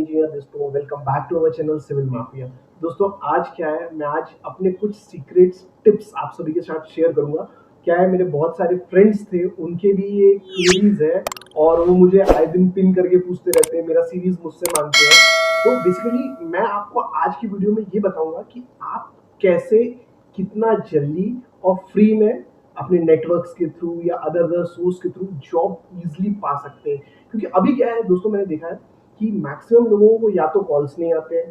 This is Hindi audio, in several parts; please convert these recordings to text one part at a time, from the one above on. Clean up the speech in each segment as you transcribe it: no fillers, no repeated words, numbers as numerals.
इंजीनियर दोस्तों, welcome back to our channel civil mafia. दोस्तों आज क्या है, मैं आज अपने कुछ सीक्रेट्स टिप्स आप सभी के साथ शेयर करूंगा। क्या है, मेरे बहुत सारे फ्रेंड्स थे, उनके भी ये क्वेरीज है और वो मुझे आए दिन पिन करके पूछते रहते हैं, मेरा सीरीज मुझसे मांगते हैं। तो बेसिकली मैं आपको आज की वीडियो में ये बताऊंगा कि आप कैसे, कितना जल्दी और फ्री में अपने नेटवर्क्स के थ्रू या अदर अदर सोर्स के थ्रू जॉब इजीली पा सकते हैं। क्योंकि अभी क्या है दोस्तों, मैंने देखा है कि मैक्सिमम लोगों को या तो कॉल्स नहीं आते हैं,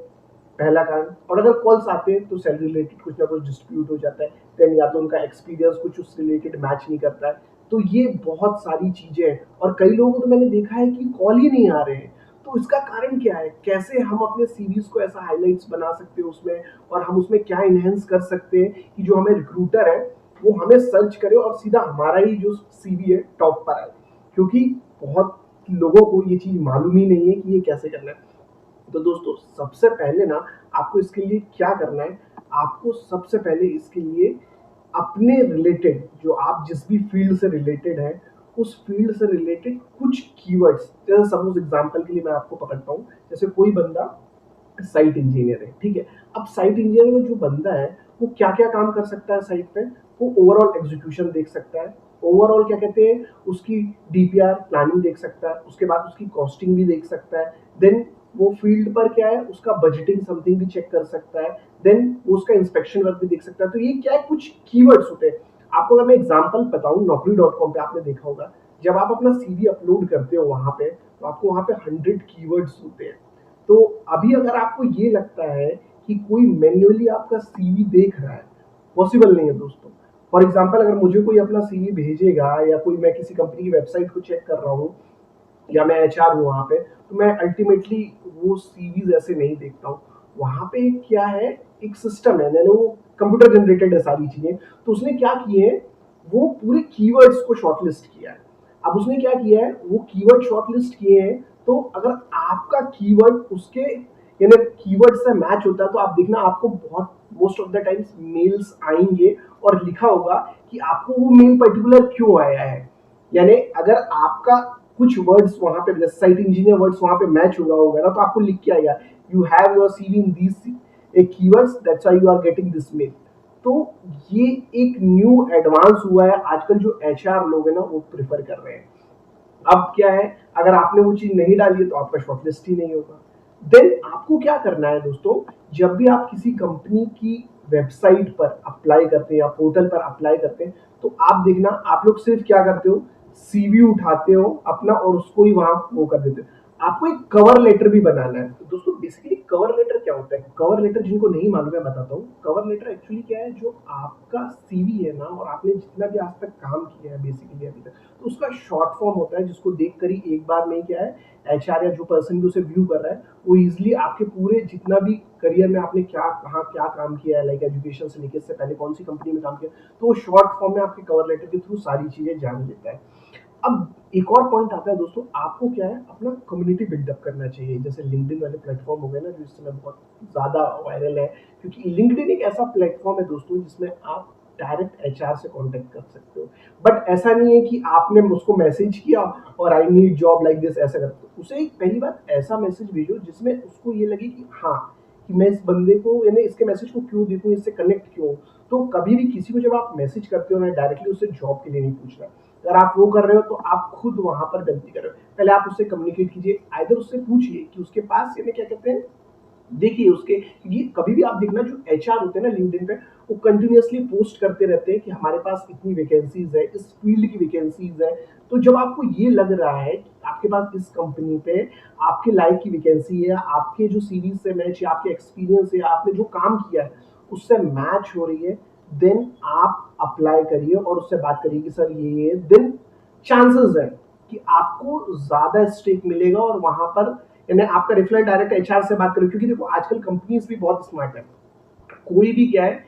पहला कारण, और अगर कॉल्स आते हैं तो सैलरी रिलेटेड कुछ ना कुछ डिस्प्यूट हो जाता है। देन या तो उनका एक्सपीरियंस कुछ उससे रिलेटेड मैच नहीं करता है। तो ये बहुत सारी चीजें हैं और कई लोगों को तो मैंने देखा है कि कॉल ही नहीं आ रहे हैं। तो इसका कारण क्या है, कैसे हम अपने सीवीज को ऐसा हाईलाइट्स बना सकते हैं उसमें, और हम उसमें क्या इनहेंस कर सकते हैं कि जो हमें रिक्रूटर है वो हमें सर्च करे और सीधा हमारा ही जो सीवी है टॉप पर आए। क्योंकि बहुत लोगों को ये चीज मालूम ही नहीं है कि ये कैसे करना है। तो दोस्तों सबसे पहले ना, आपको इसके लिए क्या करना है, आपको सबसे पहले इसके लिए अपने रिलेटेड, जो आप जिस भी फील्ड से रिलेटेड है, उस फील्ड से रिलेटेड कुछ कीवर्ड्स, जैसे सपोज एग्जांपल के लिए मैं आपको पकड़ता हूँ, जैसे कोई बंदा साइट इंजीनियर है, ठीक है। अब साइट इंजीनियर में जो बंदा है वो क्या क्या काम कर सकता है साइट पे, वो ओवरऑल एग्जीक्यूशन देख सकता है, ओवरऑल क्या कहते हैं उसकी डीपीआर प्लानिंग देख सकता है, उसके बाद उसकी कॉस्टिंग भी देख सकता है। देन वो फील्ड पर क्या है उसका बजटिंग समथिंग भी चेक कर सकता है। देन वो उसका इंस्पेक्शन वर्क भी देख सकता है। तो ये क्या है, कुछ कीवर्ड्स होते हैं। आपको अगर मैं एग्जांपल बताऊं, naukri.com पे आपने देखा होगा, जब आप अपना सीवी अपलोड करते हो वहां पे, तो आपको वहां पे 100 कीवर्ड्स होते हैं। तो अभी अगर आपको ये लगता है कि कोई मैन्युअली आपका सीवी देख रहा है, पॉसिबल नहीं है दोस्तों। फॉर एग्जांपल अगर मुझे कोई अपना सीवी भेजेगा या कोई, मैं किसी कंपनी की वेबसाइट को चेक कर रहा हूँ या मैं एचआर हूँ वहाँ पे, तो मैं अल्टीमेटली वो सीवीज ऐसे नहीं देखता हूँ। वहाँ पे क्या है, एक सिस्टम है, मैंने वो कंप्यूटर जनरेटेड है सारी चीजें। तो उसने क्या किए है, वो पूरे कीवर्ड्स को शॉर्टलिस्ट किया है। अब उसने क्या किया है, वो कीवर्ड शॉर्टलिस्ट किए हैं। तो अगर आपका कीवर्ड उसके यानी कीवर्ड से मैच होता है, तो आप देखना आपको बहुत most of the times mails आएंगे और लिखा होगा कि आपको वो मेल पर्टिकुलर क्यों आया है। यानी अगर आपका कुछ वर्ड्स वहां पे, जैसे साइट इंजीनियर वर्ड्स वहां पे मैच हुआ होगा ना, तो आपको लिख के आएगा you have your CV in these keywords, that's why you are getting this mail. तो ये एक न्यू एडवांस हुआ है, आजकल जो एचआर लोग है ना वो प्रेफर कर रहे हैं। अब क्या है, अगर आपने वो चीज नहीं डाली है तो आपका शॉर्टलिस्ट ही नहीं होगा। देन आपको क्या करना है दोस्तों, जब भी आप किसी कंपनी की वेबसाइट पर अप्लाई करते हैं या पोर्टल पर अप्लाई करते हैं, तो आप देखना आप लोग सिर्फ क्या करते हो, सीवी उठाते हो अपना और उसको ही वहां वो कर देते हो। आपको एक कवर लेटर भी बनाना है। तो दोस्तों बेसिकली कवर लेटर क्या होता है, कवर लेटर जिनको नहीं मालूम है बताता हूँ। कवर लेटर एक्चुअली क्या है, जो आपका सीवी है ना और आपने जितना भी आज तक काम किया है बेसिकली अभी तक, तो उसका शॉर्ट फॉर्म होता है, जिसको देखकर ही एक बार में क्या है, एचआर या जो पर्सन भी उसे व्यू कर रहा है वो इजिली आपके पूरे जितना भी करियर में आपने क्या कहाँ क्या काम किया है, लाइक एजुकेशन से लेकर, इससे पहले कौन सी कंपनी में काम किया, तो वो शॉर्ट फॉर्म में आपके कवर लेटर के थ्रू सारी चीजें जान लेता है। अब एक और पॉइंट आता है दोस्तों, आपको क्या है अपना कम्युनिटी बिल्डअप करना चाहिए। जैसे लिंक्डइन वाले प्लेटफॉर्म हो गए ना, जो इस समय बहुत ज्यादा वायरल है। क्योंकि लिंक्डइन एक ऐसा प्लेटफॉर्म है दोस्तों जिसमें आप डायरेक्ट एचआर से कांटेक्ट कर सकते हो। बट ऐसा नहीं है कि आपने उसको मैसेज किया और I need job like this ऐसा करते हो। उसे एक पहली बार ऐसा मैसेज भेजो जिसमें उसको ये लगे कि हाँ, कि मैं इस बंदे को यानी इसके मैसेज को क्यों देखूं, इससे कनेक्ट क्यों। तो कभी भी किसी को जब आप मैसेज करते हो ना, डायरेक्टली उससे जॉब के लिए नहीं पूछना। अगर आप वो कर रहे हो तो आप खुद वहां पर गलती कर रहे हो। पहले आप उससे कम्युनिकेट कीजिए, आइदर उससे पूछिए कि उसके पास यानी क्या कहते हैं, देखिए उसके, क्योंकि कभी भी आप देखना जो एचआर होते हैं ना लिंक्डइन पे, वो कंटिन्यूअसली पोस्ट करते रहते हैं कि हमारे पास इतनी वैकेंसीज है, इस फील्ड की वैकेंसीज है। तो जब आपको ये लग रहा है कि आपके पास इस कंपनी पे आपके लाइक की वैकेंसी है, आपके जो सीरीज से मैच या आपके एक्सपीरियंस है, आपने जो काम किया है उससे मैच हो रही है, देन आप अप्लाई करिए और उससे बात करिए कि सर ये देन चांसेस है कि आपको ज्यादा स्टेक मिलेगा और वहां पर यानी आपका रेफरल डायरेक्ट एचआर से बात करो। क्योंकि देखो आजकल कंपनीज भी बहुत स्मार्ट है, कोई भी क्या है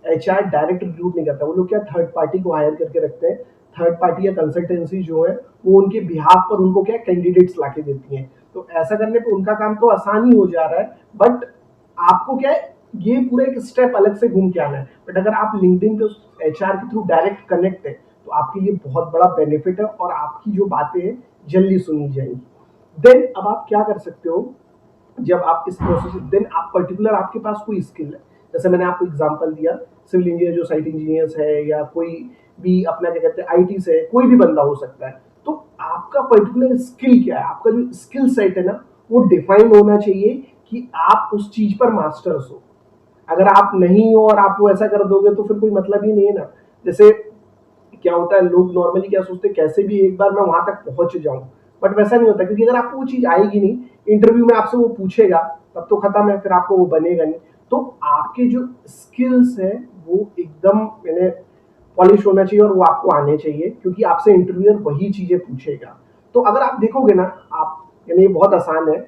एचआर डायरेक्ट रिक्रूट नहीं करता। वो लोग क्या थर्ड पार्टी को हायर करके रखते हैं। थर्ड पार्टी या कंसल्टेंसी जो है वो उनके बिहाफ पर उनको क्या कैंडिडेट्स लाके देती हैं। तो ऐसा करने पे उनका काम तो आसान ही हो जा रहा है, बट आपको क्या है, ये पूरा एक स्टेप अलग से घूम के आना है। बट अगर आप लिंक्डइन पे एचआर के थ्रू डायरेक्ट कनेक्ट है, तो आपके लिए बहुत बड़ा बेनिफिट है और आपकी जो बातें हैं जल्दी सुनी जाएंगी। देन अब आप क्या कर सकते हो, जब आप इस प्रोसेस देन आप पर्टिकुलर आपके पास कोई स्किल है, जैसे मैंने आपको एग्जांपल दिया, सिविल इंजीनियर जो साइट इंजीनियर्स है या कोई भी अपना क्या कहते हैं आईटी से है, कोई भी बंदा हो सकता है। तो आपका पर्टिकुलर स्किल क्या है, आपका जो स्किल सेट है ना, वो डिफाइन होना चाहिए कि आप उस चीज पर मास्टर्स हो। अगर आप नहीं हो और आप वो ऐसा कर दोगे तो फिर कोई मतलब ही नहीं है ना। जैसे क्या होता है, लोग नॉर्मली क्या सोचते हैं, कैसे भी एक बार मैं वहां तक पहुंच जाऊं, बट वैसा नहीं होता, क्योंकि अगर आपको वो चीज आएगी नहीं, इंटरव्यू में आपसे वो पूछेगा, तब तो खत्म है, फिर आपको वो बनेगा नहीं। तो आपके जो स्किल्स है वो एकदम मैंने पॉलिश होना चाहिए और वो आपको आने चाहिए, क्योंकि आपसे इंटरव्यूअर वही चीजें पूछेगा। तो अगर आप देखोगे ना, आप यानी ये बहुत आसान है।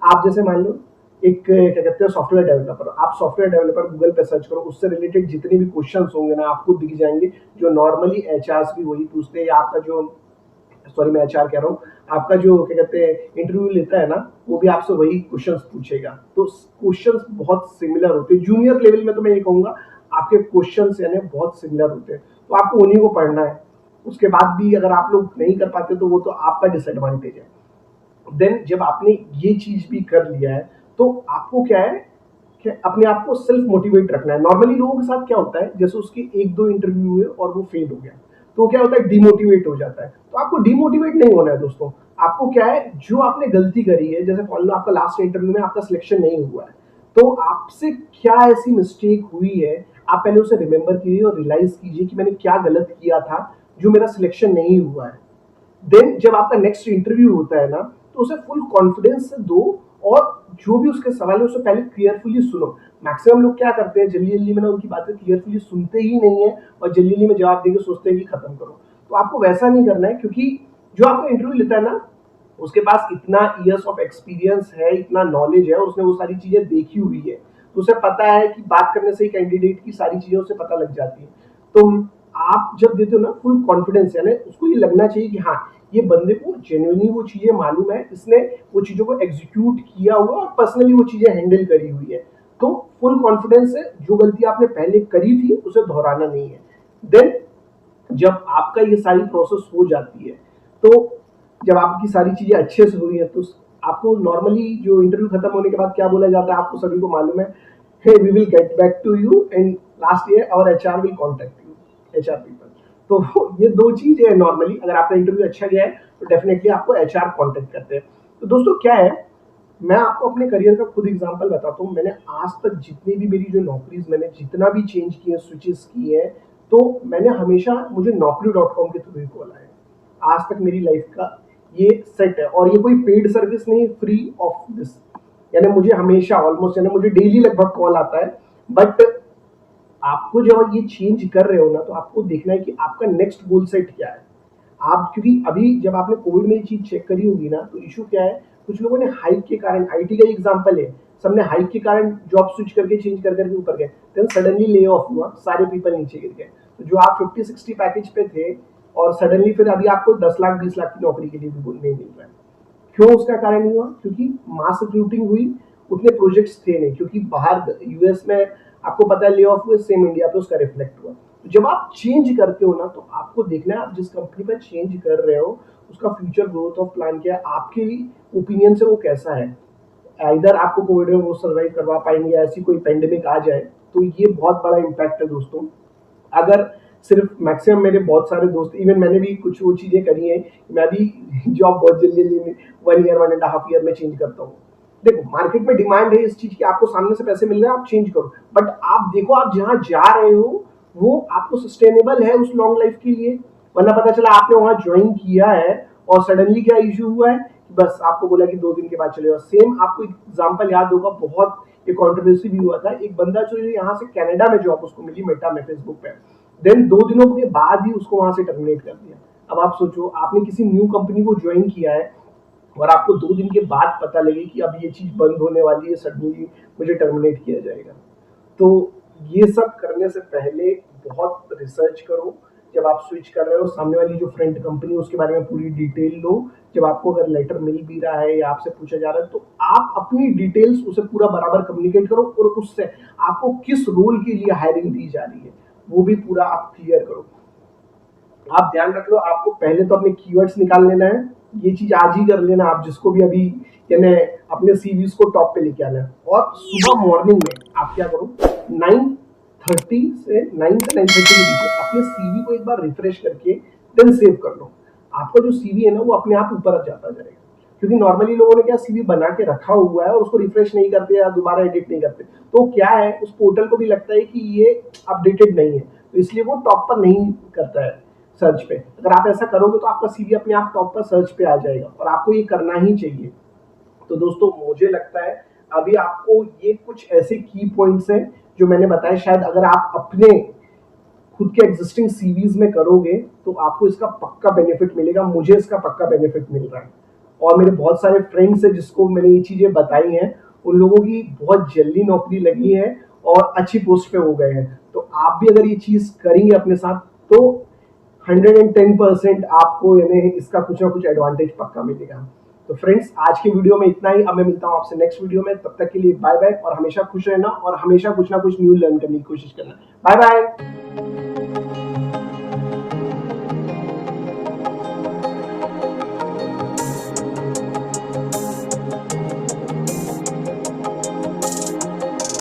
आप जैसे मान लो एक क्या कहते हैं सॉफ्टवेयर डेवलपर, आप सॉफ्टवेयर डेवलपर गूगल पे सर्च करो, उससे रिलेटेड जितने भी क्वेश्चंस होंगे ना आपको दिख जाएंगे, जो नॉर्मली एचआर भी वही पूछते हैं, या आपका जो, सॉरी मैं एचआर कह रहा हूँ, आपका जो क्या कहते हैं इंटरव्यू लेता है ना, वो भी आपसे वही क्वेश्चंस पूछेगा। तो क्वेश्चंस बहुत सिमिलर होते हैं, जूनियर लेवल में तो मैं ये कहूंगा आपके क्वेश्चंस यानी बहुत सिमिलर होते हैं, तो आपको उन्हीं को पढ़ना है। उसके बाद भी अगर आप लोग नहीं कर पाते तो वो तो आपका डिसएडवांटेज है। देन जब आपने ये चीज भी कर लिया है, तो आपको क्या है कि अपने आप को सेल्फ मोटिवेट रखना है। नॉर्मली लोगों के साथ क्या होता है, जैसे उसके एक दो इंटरव्यू हुए और वो फेल हो गया, तो क्या होता है, डिमोटिवेट हो जाता है। तो आपको डिमोटिवेट नहीं होना है दोस्तों। आपको क्या है, जो आपने गलती करी है, जैसे मान लो आपका लास्ट इंटरव्यू में आपका सिलेक्शन नहीं हुआ है, तो आपसे क्या ऐसी मिस्टेक हुई है, आप पहले उसे रिमेंबर कीजिए और रियलाइज कीजिए कि मैंने क्या गलत किया था जो मेरा सिलेक्शन नहीं हुआ है। देन जब आपका नेक्स्ट इंटरव्यू होता है ना, तो उसे फुल कॉन्फिडेंस से दो, और जो भी उसके सवाल है उसे पहले क्लियरफुली सुनो। मैक्सिमम लोग क्या करते हैं, जल्दी जल्दी में ना उनकी बातें क्लियरफुली सुनते ही नहीं है, और जल्दी जल्दी में जवाब देके सोचते हैं कि खत्म करो। तो आपको वैसा नहीं करना है, क्योंकि जो आपका इंटरव्यू लेता है ना, उसके पास इतना ईयर्स ऑफ एक्सपीरियंस है, इतना नॉलेज है, उसने वो सारी चीजें देखी हुई है, तो उसे पता है कि बात करने से ही कैंडिडेट की सारी चीजें उसे पता लग जाती है। तो आप जब देते हो ना फुल कॉन्फिडेंस, यानी उसको ये लगना चाहिए कि हाँ, ये बंदे को जेन्युइनली वो चीजें मालूम है, इसने वो चीजों को एग्जीक्यूट किया हुआ और पर्सनली वो चीजें हैंडल करी हुई है। तो फुल कॉन्फिडेंस है, जो गलती आपने पहले करी थी उसे दोहराना नहीं है। देन जब आपका ये सारी प्रोसेस हो जाती है, तो जब आपकी सारी चीजें अच्छे से हुई है, तो आपको नॉर्मली जो इंटरव्यू खत्म होने के बाद क्या बोला जाता है, आपको सभी को मालूम है, hey we will get back to you and last year our HR will contact you, HR people। तो ये दो चीजें हैं नॉर्मली, अगर आपका इंटरव्यू अच्छा गया है तो डेफिनेटली आपको HR कांटेक्ट करते हैं। तो दोस्तों क्या है, मैं आपको अपने करियर का खुद एग्जांपल बताता हूँ। मैंने आज तक जितनी भी मेरी जो नौकरीज, मैंने जितना भी चेंज किए, स्विचेस किए हैं, तो मैंने हमेशा, मुझे naukri.com के थ्रू ही कॉल आया है। आज तक मेरी लाइफ का ये सेट है, और ये कोई पेड सर्विस नहीं, फ्री ऑफ दिस। यानी मुझे हमेशा ऑलमोस्ट, यानी मुझे डेली लगभग कॉल आता है। बट आपको जब ये चेंज कर रहे हो ना, तो आपको देखना है कि आपका नेक्स्ट गोल सेट क्या है। आप, क्योंकि अभी जब आपने कोविड में ये चीज चेक करी होगी ना, तो इशू क्या है, कुछ लोगों ने हाइक के कारण, आईटी का एग्जांपल है, सबने हाइक के कारण जॉब स्विच करके चेंज कर करके ऊपर गए, देन सडनली ले ऑफ हुआ, सारे पीपल नीचे गिर गए। तो जो आप 50-60 पैकेज पे थे, और सडनली फिर अभी आपको 10 लाख 20 लाख की नौकरी के लिए भी नहीं मिल रहा है। क्यों उसका कारण हुआ, क्योंकि मास रिक्रूटिंग हुई, उतने प्रोजेक्ट्स थे नहीं, क्योंकि बाहर यूएस में आपको पता है ले ऑफ हुए, सेम इंडिया पे उसका रिफ्लेक्ट हुआ। तो जब आप चेंज करते हो ना, तो आपको देखना है आप जिस कंपनी पर चेंज कर रहे हो उसका फ्यूचर ग्रोथ ऑफ प्लान क्या है, आपके ओपिनियन से वो कैसा है। इधर आपको कोविड में वो सर्वाइव करवा पाएंगे, या ऐसी कोई पेंडेमिक आ जाए, तो ये बहुत बड़ा इम्पैक्ट है दोस्तों। अगर सिर्फ मैक्सिमम, मेरे बहुत सारे दोस्त, इवन मैंने भी कुछ वो चीजें करी हैं, मैं भी जॉब बहुत जल्दी जल्दी 1 ईयर 1.5 ईयर में चेंज करता हूँ। देखो मार्केट में डिमांड है इस चीज की, आपको सामने से पैसे मिल रहे हैं, आप चेंज करो, बट आप देखो आप जहां जा रहे हो वो आपको सस्टेनेबल है उस लॉन्ग लाइफ के लिए। वरना पता चला आपने वहां ज्वाइन किया है और सडनली क्या इश्यू हुआ है, बस आपको बोला कि 2 दिन के बाद चलेगा। सेम आपको एग्जाम्पल याद होगा, बहुत एक कॉन्ट्रोवर्सी भी हुआ था, एक बंदा जो यहाँ से कनाडा में जॉब उसको मिली मेटा में, फेसबुक पे, देन 2 दिनों के बाद ही उसको वहां से टर्मिनेट कर दिया। अब आप सोचो, आपने किसी न्यू कंपनी को ज्वाइन किया है और आपको 2 दिन के बाद पता लगे कि अब ये चीज बंद होने वाली है, सडनली मुझे टर्मिनेट किया जाएगा। तो ये सब करने से पहले बहुत रिसर्च करो। जब आप स्विच कर रहे हो, सामने वाली जो फ्रंट कंपनी है उसके बारे में पूरी डिटेल लो। जब आपको अगर लेटर मिल भी रहा है या आपसे पूछा जा रहा है, तो आप अपनी डिटेल्स उसे पूरा बराबर कम्युनिकेट करो, और उससे आपको किस रोल के लिए हायरिंग दी जा रही है वो भी पूरा आप क्लियर करो। आप ध्यान रख लो, आपको पहले तो अपने कीवर्ड्स निकाल लेना है, ये चीज आज ही कर लेना आप, जिसको भी अभी यानी अपने सीवीज को टॉप पे लेके आना है। और सुबह मॉर्निंग में आप क्या करो, 9:30 से 9 से 9:30 के बीच अपने सीवी को एक बार रिफ्रेश करके देन सेव कर लो। आपका जो सीवी है ना वो अपने आप ऊपर जाता जाएगा, क्योंकि नॉर्मली लोगों ने क्या सीवी बना के रखा हुआ है और उसको रिफ्रेश नहीं करते या दोबारा एडिट नहीं करते, तो क्या है उस पोर्टल को भी लगता है कि ये अपडेटेड नहीं है, तो इसलिए वो टॉप पर नहीं करता है सर्च पे। अगर आप ऐसा करोगे तो आपका सीवी अपने आप टॉप पर सर्च पे आ जाएगा, और आपको ये करना ही चाहिए। तो दोस्तों मुझे लगता है अभी आपको ये कुछ ऐसे की पॉइंट्स हैं जो मैंने बताया, शायद अगर आप अपने खुद के एग्जिस्टिंग सीवीज में करोगे तो आपको इसका पक्का बेनिफिट मिलेगा। मुझे इसका पक्का बेनिफिट मिल रहा है, और मेरे बहुत सारे फ्रेंड्स हैं जिसको मैंने ये चीजें बताई हैं, उन लोगों की बहुत जल्दी नौकरी लगी है और अच्छी पोस्ट पे हो गए हैं। तो आप भी अगर ये चीज करेंगे अपने साथ तो 110% आपको यानी इसका कुछ ना कुछ एडवांटेज पक्का मिलेगा। तो फ्रेंड्स आज की वीडियो में इतना ही। अब मैं मिलता हूँ आपसे नेक्स्ट वीडियो में, तब तक के लिए बाय बाय, और हमेशा खुश रहना और हमेशा कुछ ना कुछ न्यू लर्न करने की कोशिश करना। Bye bye.